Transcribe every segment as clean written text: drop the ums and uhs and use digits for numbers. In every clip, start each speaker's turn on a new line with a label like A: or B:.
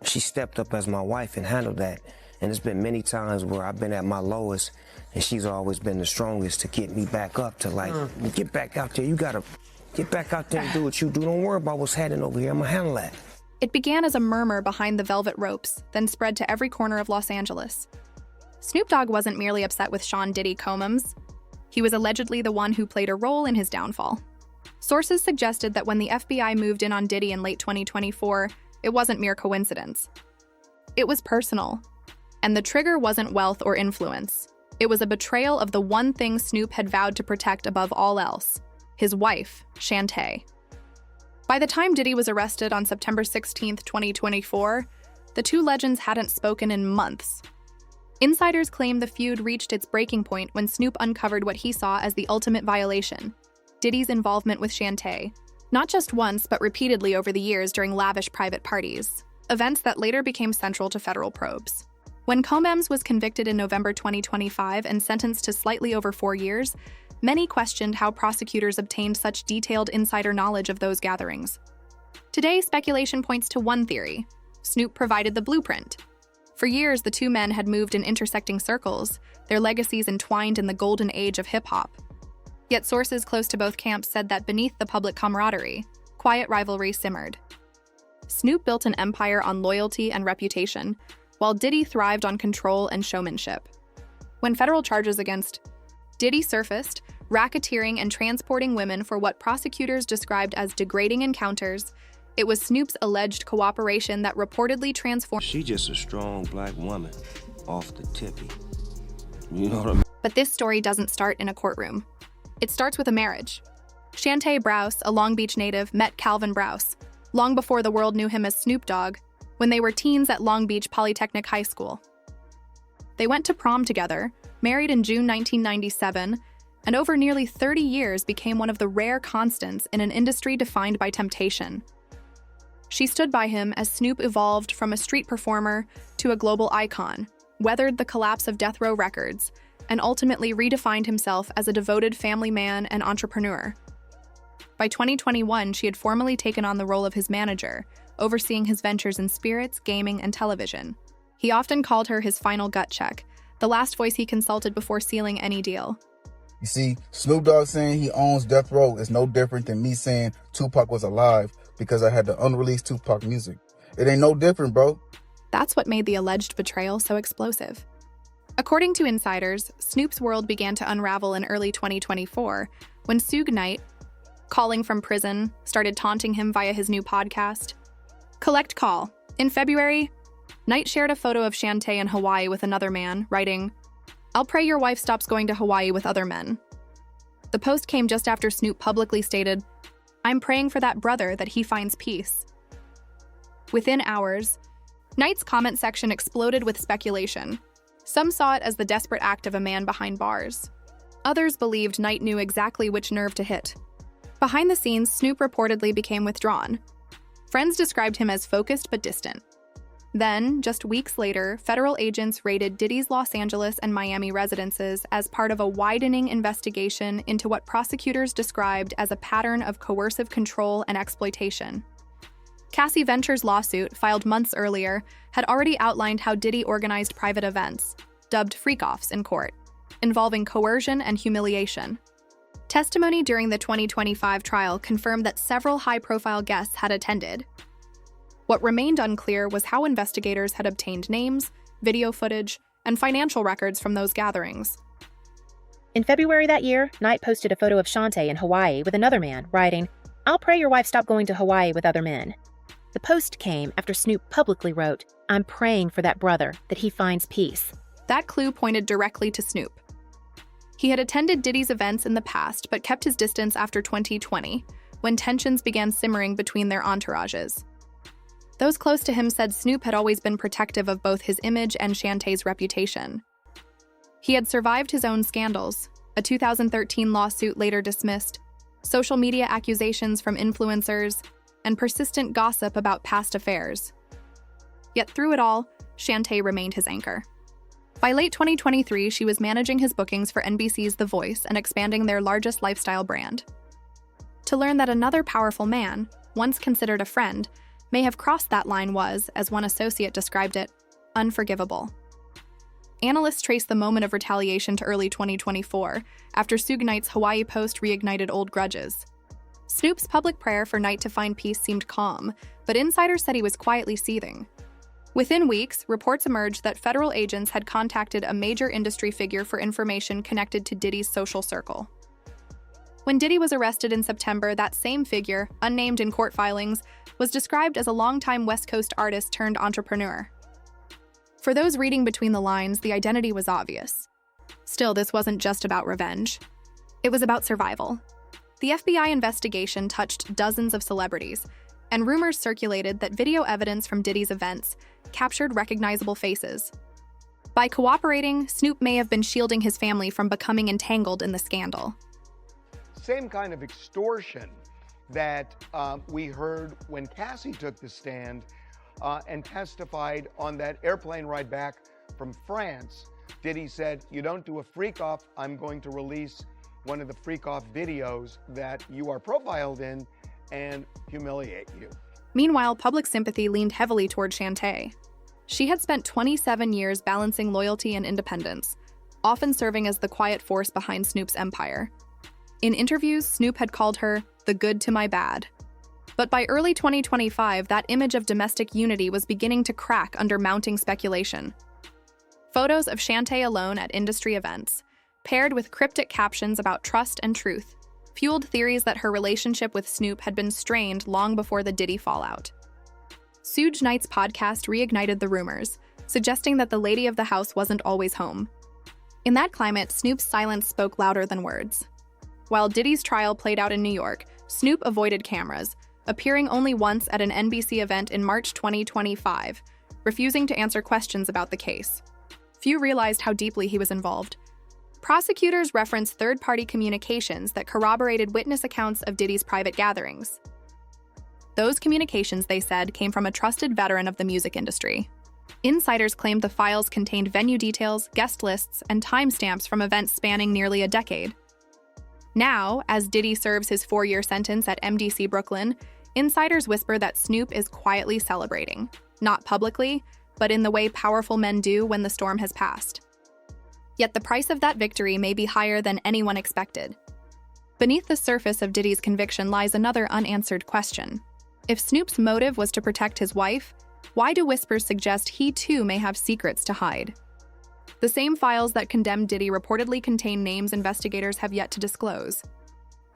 A: She stepped up as my wife and handled that. And there's been many times where I've been at my lowest, and she's always been the strongest to get me back up to like, get back out there. You gotta get back out there and do what you do. Don't worry about what's happening over here. I'm gonna handle that.
B: It began as a murmur behind the velvet ropes, then spread to every corner of Los Angeles. Snoop Dogg wasn't merely upset with Sean Diddy Combs. He was allegedly the one who played a role in his downfall. Sources suggested that when the FBI moved in on Diddy in late 2024, it wasn't mere coincidence. It was personal. And the trigger wasn't wealth or influence. It was a betrayal of the one thing Snoop had vowed to protect above all else, his wife, Shantae. By the time Diddy was arrested on September 16, 2024, the two legends hadn't spoken in months. Insiders claim the feud reached its breaking point when Snoop uncovered what he saw as the ultimate violation, Diddy's involvement with Shantae, not just once but repeatedly over the years during lavish private parties, events that later became central to federal probes. When Combs was convicted in November 2025 and sentenced to slightly over 4 years, many questioned how prosecutors obtained such detailed insider knowledge of those gatherings. Today, speculation points to one theory: Snoop provided the blueprint. For years, the two men had moved in intersecting circles, their legacies entwined in the golden age of hip-hop. Yet sources close to both camps said that beneath the public camaraderie, quiet rivalry simmered. Snoop built an empire on loyalty and reputation, while Diddy thrived on control and showmanship. When federal charges against Diddy surfaced, racketeering and transporting women for what prosecutors described as degrading encounters, it was Snoop's alleged cooperation that reportedly transformed.
A: She just a strong black woman, off the tippy. You know what I mean?
B: But this story doesn't start in a courtroom. It starts with a marriage. Shantae Browse, a Long Beach native, met Calvin Browse, long before the world knew him as Snoop Dogg, when they were teens at Long Beach Polytechnic High School. They went to prom together, married in June 1997, and over nearly 30 years became one of the rare constants in an industry defined by temptation. She stood by him as Snoop evolved from a street performer to a global icon, weathered the collapse of Death Row Records, and ultimately redefined himself as a devoted family man and entrepreneur. By 2021, she had formally taken on the role of his manager, overseeing his ventures in spirits, gaming, and television. He often called her his final gut check, the last voice he consulted before sealing any deal.
C: You see, Snoop Dogg saying he owns Death Row is no different than me saying Tupac was alive because I had the unreleased Tupac music. It ain't no different, bro.
B: That's what made the alleged betrayal so explosive. According to insiders, Snoop's world began to unravel in early 2024 when Suge Knight, calling from prison, started taunting him via his new podcast. Collect Call. In February, Knight shared a photo of Shantae in Hawaii with another man, writing, "I'll pray your wife stops going to Hawaii with other men." The post came just after Snoop publicly stated, "I'm praying for that brother that he finds peace." Within hours, Knight's comment section exploded with speculation. Some saw it as the desperate act of a man behind bars. Others believed Knight knew exactly which nerve to hit. Behind the scenes, Snoop reportedly became withdrawn. Friends described him as focused but distant. Then, just weeks later, federal agents raided Diddy's Los Angeles and Miami residences as part of a widening investigation into what prosecutors described as a pattern of coercive control and exploitation. Cassie Venture's lawsuit, filed months earlier, had already outlined how Diddy organized private events, dubbed freak-offs in court, involving coercion and humiliation. Testimony during the 2025 trial confirmed that several high-profile guests had attended. What remained unclear was how investigators had obtained names, video footage, and financial records from those gatherings.
D: In February that year, Knight posted a photo of Shantae in Hawaii with another man, writing, "I'll pray your wife stop going to Hawaii with other men." The post came after Snoop publicly wrote, "I'm praying for that brother, that he finds peace."
B: That clue pointed directly to Snoop. He had attended Diddy's events in the past but kept his distance after 2020, when tensions began simmering between their entourages. Those close to him said Snoop had always been protective of both his image and Shantae's reputation. He had survived his own scandals, a 2013 lawsuit later dismissed, social media accusations from influencers, and persistent gossip about past affairs. Yet through it all, Shantae remained his anchor. By late 2023, she was managing his bookings for NBC's The Voice and expanding their largest lifestyle brand. To learn that another powerful man, once considered a friend, may have crossed that line was, as one associate described it, unforgivable. Analysts trace the moment of retaliation to early 2024, after Suge Knight's Hawaii post reignited old grudges. Snoop's public prayer for Knight to find peace seemed calm, but insiders said he was quietly seething. Within weeks, reports emerged that federal agents had contacted a major industry figure for information connected to Diddy's social circle. When Diddy was arrested in September, that same figure, unnamed in court filings, was described as a longtime West Coast artist turned entrepreneur. For those reading between the lines, the identity was obvious. Still, this wasn't just about revenge. It was about survival. The FBI investigation touched dozens of celebrities, and rumors circulated that video evidence from Diddy's events captured recognizable faces. By cooperating, Snoop may have been shielding his family from becoming entangled in the scandal.
E: Same kind of extortion that we heard when Cassie took the stand and testified on that airplane ride back from France. Diddy said, "You don't do a freak off, I'm going to release one of the freak off videos that you are profiled in and humiliate you."
B: Meanwhile, public sympathy leaned heavily toward Shantae. She had spent 27 years balancing loyalty and independence, often serving as the quiet force behind Snoop's empire. In interviews, Snoop had called her the good to my bad. But by early 2025, that image of domestic unity was beginning to crack under mounting speculation. Photos of Shantae alone at industry events, paired with cryptic captions about trust and truth, fueled theories that her relationship with Snoop had been strained long before the Diddy fallout. Suge Knight's podcast reignited the rumors, suggesting that the lady of the house wasn't always home. In that climate, Snoop's silence spoke louder than words. While Diddy's trial played out in New York, Snoop avoided cameras, appearing only once at an NBC event in March 2025, refusing to answer questions about the case. Few realized how deeply he was involved. Prosecutors referenced third-party communications that corroborated witness accounts of Diddy's private gatherings. Those communications, they said, came from a trusted veteran of the music industry. Insiders claimed the files contained venue details, guest lists, and timestamps from events spanning nearly a decade. Now, as Diddy serves his 4-year sentence at MDC Brooklyn, insiders whisper that Snoop is quietly celebrating, not publicly, but in the way powerful men do when the storm has passed. Yet the price of that victory may be higher than anyone expected. Beneath the surface of Diddy's conviction lies another unanswered question. If Snoop's motive was to protect his wife, why do whispers suggest he too may have secrets to hide? The same files that condemned Diddy reportedly contain names investigators have yet to disclose.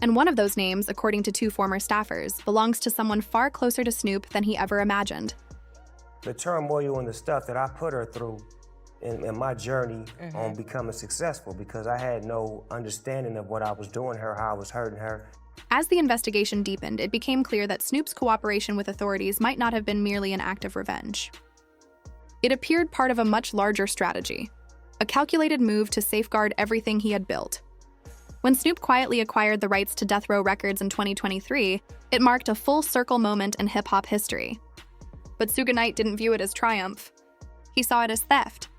B: And one of those names, according to 2 former staffers, belongs to someone far closer to Snoop than he ever imagined.
A: The turmoil and the stuff that I put her through in my journey on becoming successful, because I had no understanding of what I was doing her, how I was hurting her.
B: As the investigation deepened, it became clear that Snoop's cooperation with authorities might not have been merely an act of revenge. It appeared part of a much larger strategy, a calculated move to safeguard everything he had built. When Snoop quietly acquired the rights to Death Row Records in 2023, it marked a full-circle moment in hip-hop history. But Suge Knight didn't view it as triumph. He saw it as theft.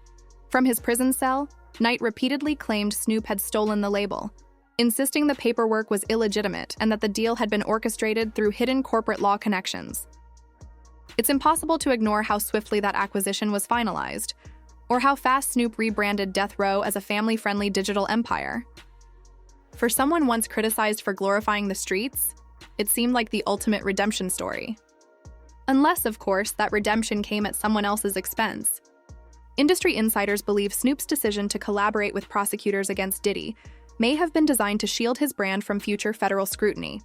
B: From his prison cell, Knight repeatedly claimed Snoop had stolen the label, insisting the paperwork was illegitimate and that the deal had been orchestrated through hidden corporate law connections. It's impossible to ignore how swiftly that acquisition was finalized, or how fast Snoop rebranded Death Row as a family-friendly digital empire. For someone once criticized for glorifying the streets, it seemed like the ultimate redemption story. Unless, of course, that redemption came at someone else's expense. Industry insiders believe Snoop's decision to collaborate with prosecutors against Diddy may have been designed to shield his brand from future federal scrutiny.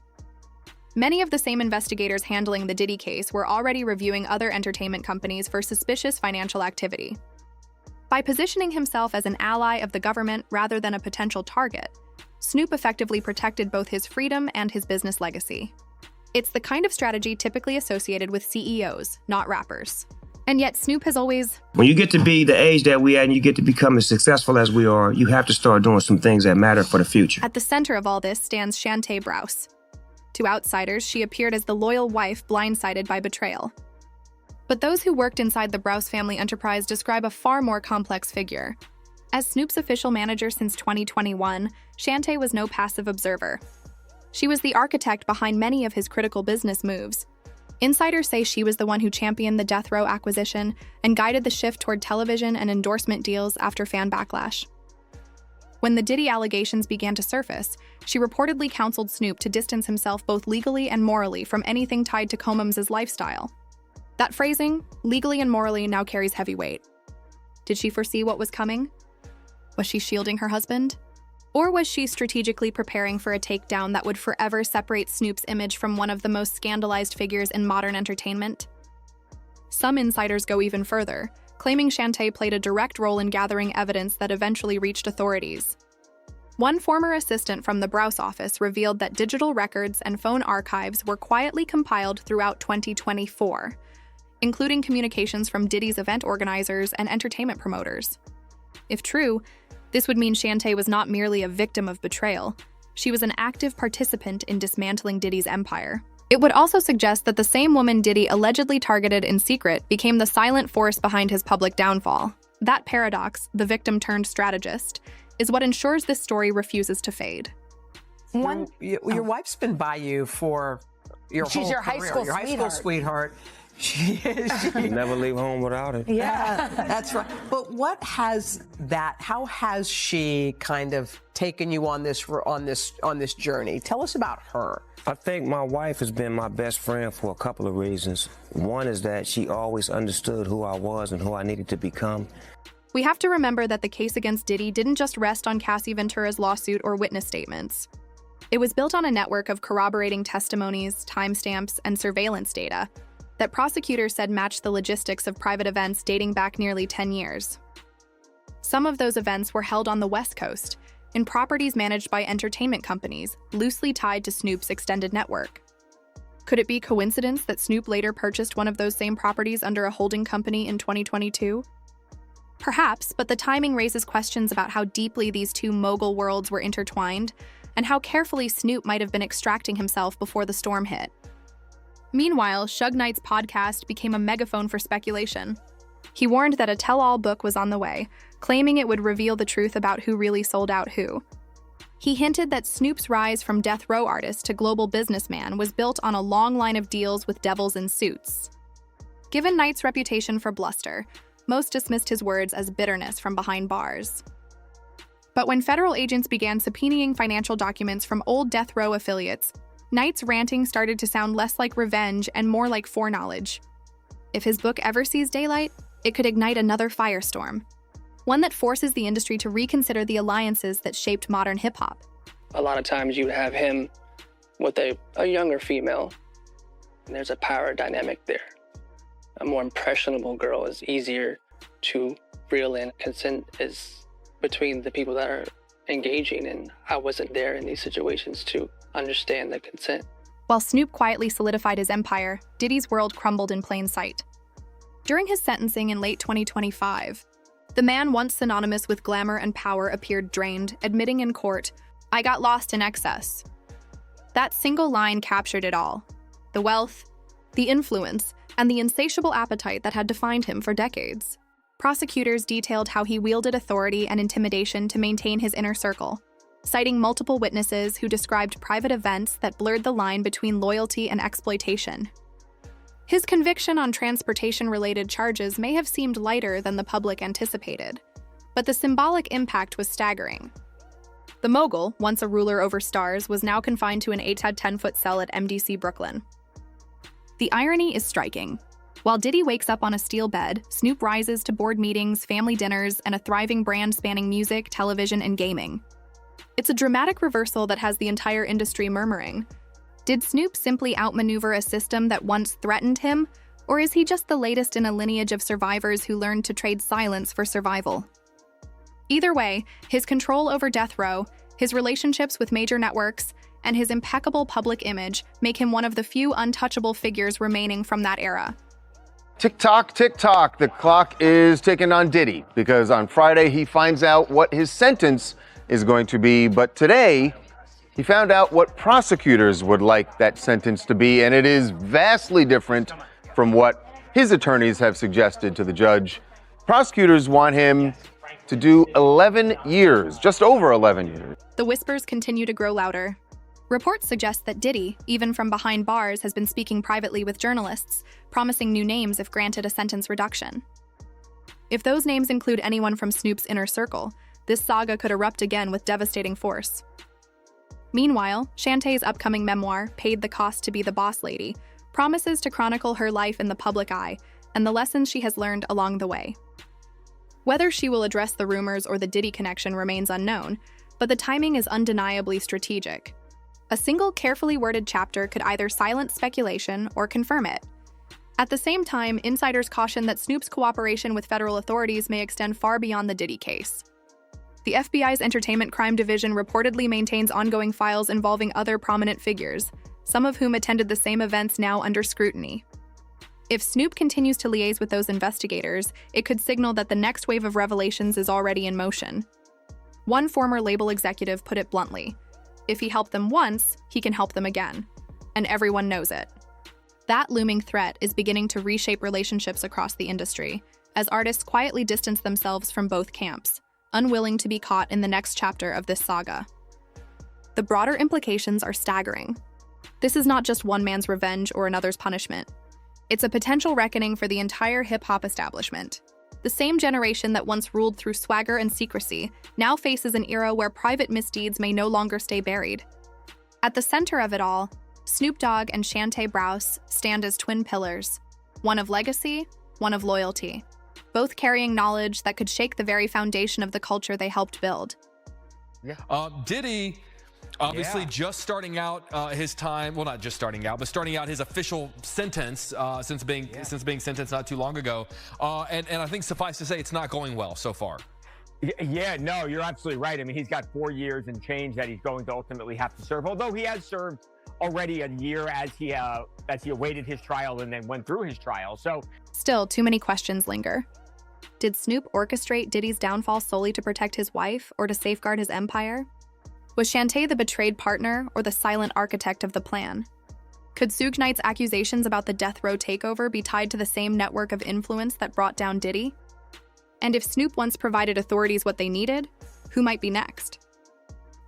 B: Many of the same investigators handling the Diddy case were already reviewing other entertainment companies for suspicious financial activity. By positioning himself as an ally of the government rather than a potential target, Snoop effectively protected both his freedom and his business legacy. It's the kind of strategy typically associated with CEOs, not rappers. And yet Snoop has always...
A: When you get to be the age that we are and you get to become as successful as we are, you have to start doing some things that matter for the future.
B: At the center of all this stands Shantae Browse. To outsiders, she appeared as the loyal wife blindsided by betrayal. But those who worked inside the Browse family enterprise describe a far more complex figure. As Snoop's official manager since 2021, Shantae was no passive observer. She was the architect behind many of his critical business moves. Insiders say she was the one who championed the death row acquisition and guided the shift toward television and endorsement deals after fan backlash. When the Diddy allegations began to surface, she reportedly counseled Snoop to distance himself both legally and morally from anything tied to Combs' lifestyle. That phrasing, legally and morally, now carries heavy weight. Did she foresee what was coming? Was she shielding her husband? Or was she strategically preparing for a takedown that would forever separate Snoop's image from one of the most scandalized figures in modern entertainment? Some insiders go even further, claiming Shantae played a direct role in gathering evidence that eventually reached authorities. One former assistant from the Browse office revealed that digital records and phone archives were quietly compiled throughout 2024, including communications from Diddy's event organizers and entertainment promoters. If true, this would mean Shantae was not merely a victim of betrayal. She was an active participant in dismantling Diddy's empire. It would also suggest that the same woman Diddy allegedly targeted in secret became the silent force behind his public downfall. That paradox, the victim-turned-strategist, is what ensures this story refuses to fade.
F: Your wife's been by you for your whole
G: She's your
F: career.
G: high school
F: your
G: sweetheart.
F: high school sweetheart. She is.
A: You never leave home without it.
F: Yeah, that's right. But how has she kind of taken you on this journey? Tell us about her.
A: I think my wife has been my best friend for a couple of reasons. One is that she always understood who I was and who I needed to become.
B: We have to remember that the case against Diddy didn't just rest on Cassie Ventura's lawsuit or witness statements. It was built on a network of corroborating testimonies, timestamps, and surveillance data that prosecutors said matched the logistics of private events dating back nearly 10 years. Some of those events were held on the West Coast, in properties managed by entertainment companies, loosely tied to Snoop's extended network. Could it be coincidence that Snoop later purchased one of those same properties under a holding company in 2022? Perhaps, but the timing raises questions about how deeply these two mogul worlds were intertwined, and how carefully Snoop might have been extracting himself before the storm hit. Meanwhile, Suge Knight's podcast became a megaphone for speculation. He warned that a tell-all book was on the way, claiming it would reveal the truth about who really sold out who. He hinted that Snoop's rise from death row artist to global businessman was built on a long line of deals with devils in suits. Given Knight's reputation for bluster, most dismissed his words as bitterness from behind bars. But when federal agents began subpoenaing financial documents from old death row affiliates, Knight's ranting started to sound less like revenge and more like foreknowledge. If his book ever sees daylight, it could ignite another firestorm, one that forces the industry to reconsider the alliances that shaped modern hip-hop.
H: A lot of times you'd have him with a younger female, and there's a power dynamic there. A more impressionable girl is easier to reel in. Consent is between the people that are engaging, and I wasn't there in these situations to understand the consent.
B: While Snoop quietly solidified his empire, Diddy's world crumbled in plain sight. During his sentencing in late 2025, the man once synonymous with glamour and power appeared drained, admitting in court, "I got lost in excess." That single line captured it all: the wealth, the influence, and the insatiable appetite that had defined him for decades. Prosecutors detailed how he wielded authority and intimidation to maintain his inner circle, citing multiple witnesses who described private events that blurred the line between loyalty and exploitation. His conviction on transportation-related charges may have seemed lighter than the public anticipated, but the symbolic impact was staggering. The mogul, once a ruler over stars, was now confined to an 8-10-foot cell at MDC Brooklyn. The irony is striking. While Diddy wakes up on a steel bed, Snoop rises to board meetings, family dinners, and a thriving brand spanning music, television, and gaming. It's a dramatic reversal that has the entire industry murmuring. Did Snoop simply outmaneuver a system that once threatened him, or is he just the latest in a lineage of survivors who learned to trade silence for survival? Either way, his control over death row, his relationships with major networks, and his impeccable public image make him one of the few untouchable figures remaining from that era.
I: Tick tock, the clock is ticking on Diddy because on Friday he finds out what his sentence is going to be, but today he found out what prosecutors would like that sentence to be, and it is vastly different from what his attorneys have suggested to the judge. Prosecutors want him to do 11 years, just over 11 years.
B: The whispers continue to grow louder. Reports suggest that Diddy, even from behind bars, has been speaking privately with journalists, promising new names if granted a sentence reduction. If those names include anyone from Snoop's inner circle, this saga could erupt again with devastating force. Meanwhile, Shantae's upcoming memoir, Paid the Cost to Be the Boss Lady, promises to chronicle her life in the public eye and the lessons she has learned along the way. Whether she will address the rumors or the Diddy connection remains unknown, but the timing is undeniably strategic. A single carefully worded chapter could either silence speculation or confirm it. At the same time, insiders caution that Snoop's cooperation with federal authorities may extend far beyond the Diddy case. The FBI's Entertainment Crime Division reportedly maintains ongoing files involving other prominent figures, some of whom attended the same events now under scrutiny. If Snoop continues to liaise with those investigators, it could signal that the next wave of revelations is already in motion. One former label executive put it bluntly: if he helped them once, he can help them again. And everyone knows it. That looming threat is beginning to reshape relationships across the industry, as artists quietly distance themselves from both camps, unwilling to be caught in the next chapter of this saga. The broader implications are staggering. This is not just one man's revenge or another's punishment. It's a potential reckoning for the entire hip-hop establishment. The same generation that once ruled through swagger and secrecy now faces an era where private misdeeds may no longer stay buried. At the center of it all, Snoop Dogg and Shantae Browse stand as twin pillars, one of legacy, one of loyalty, both carrying knowledge that could shake the very foundation of the culture they helped build.
G: Diddy, obviously just starting out his time, well, not just starting out, but starting out his official sentence since being sentenced not too long ago. And I think suffice to say, it's not going well so far.
J: Yeah, no, you're absolutely right. I mean, he's got 4 years and change that he's going to ultimately have to serve, although he has served already a year as he awaited his trial and then went through his trial. So
B: still, too many questions linger. Did Snoop orchestrate Diddy's downfall solely to protect his wife or to safeguard his empire? Was Shantae the betrayed partner or the silent architect of the plan? Could Suge Knight's accusations about the death row takeover be tied to the same network of influence that brought down Diddy? And if Snoop once provided authorities what they needed, who might be next?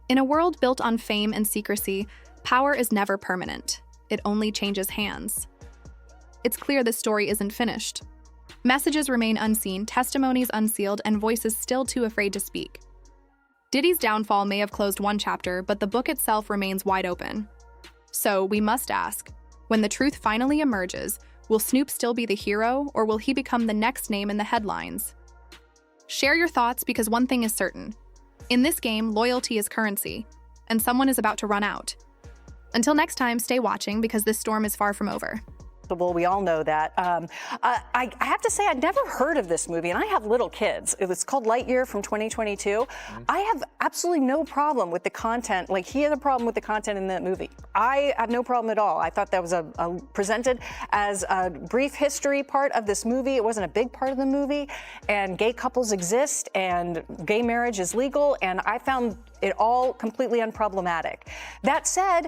B: In a world built on fame and secrecy, power is never permanent. It only changes hands. It's clear this story isn't finished. Messages remain unseen, testimonies unsealed, and voices still too afraid to speak. Diddy's downfall may have closed one chapter, but the book itself remains wide open. So we must ask, when the truth finally emerges, will Snoop still be the hero, or will he become the next name in the headlines? Share your thoughts, because one thing is certain. In this game, loyalty is currency, and someone is about to run out. Until next time, stay watching, because this storm is far from over.
K: We all know that. I have to say, I'd never heard of this movie, and I have little kids. It's called Lightyear from 2022. I have absolutely no problem with the content. Like, he had a problem with the content in that movie. I have no problem at all. I thought that was presented as a brief history part of this movie. It wasn't a big part of the movie, and gay couples exist, and gay marriage is legal, and I found it all completely unproblematic. That said,